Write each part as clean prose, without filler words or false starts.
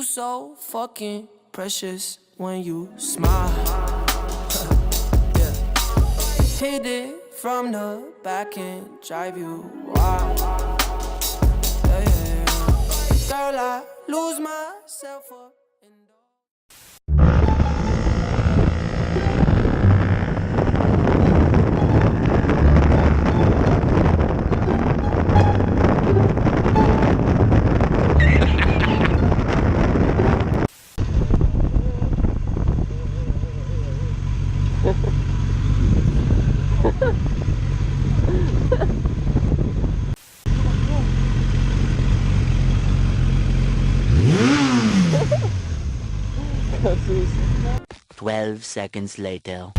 You so fucking precious when you smile. Yeah. Hit it from the back and drive you wild. Yeah, yeah, yeah. Girl, I lose myself up in Cassous. 12 seconds later.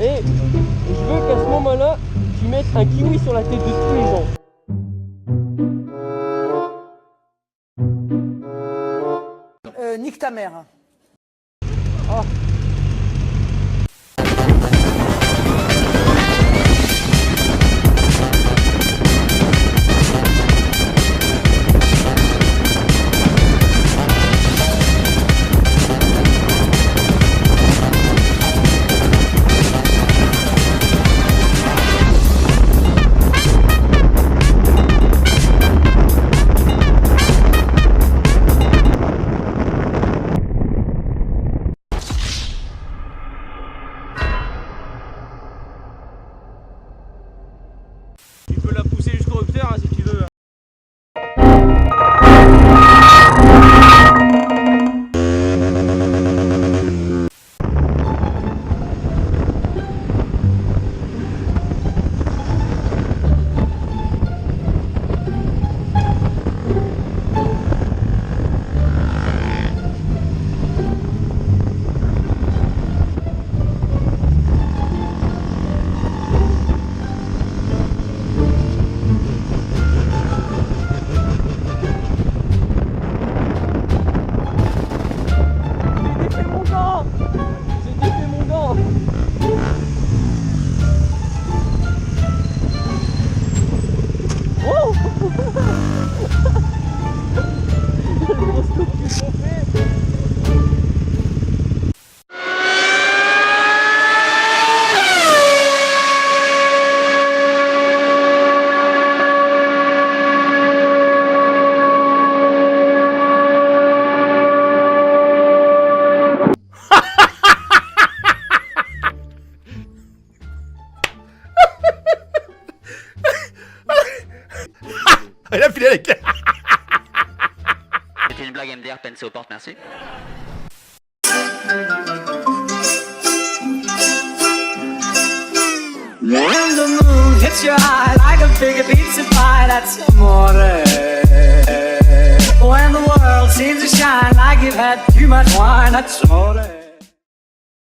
Et je veux qu'à ce moment-là, tu mettes un kiwi sur la tête de tous les gens. Nique ta mère. Oh. Tu peux la pousser jusqu'au rupteur hein, si tu veux. Il a filé avec. C'était une blague MDR, pensez aux portes, merci. When the moon hits your eye like a big pizza pie, that's amore. When the world seems to shine like you've had too much wine, that's amore.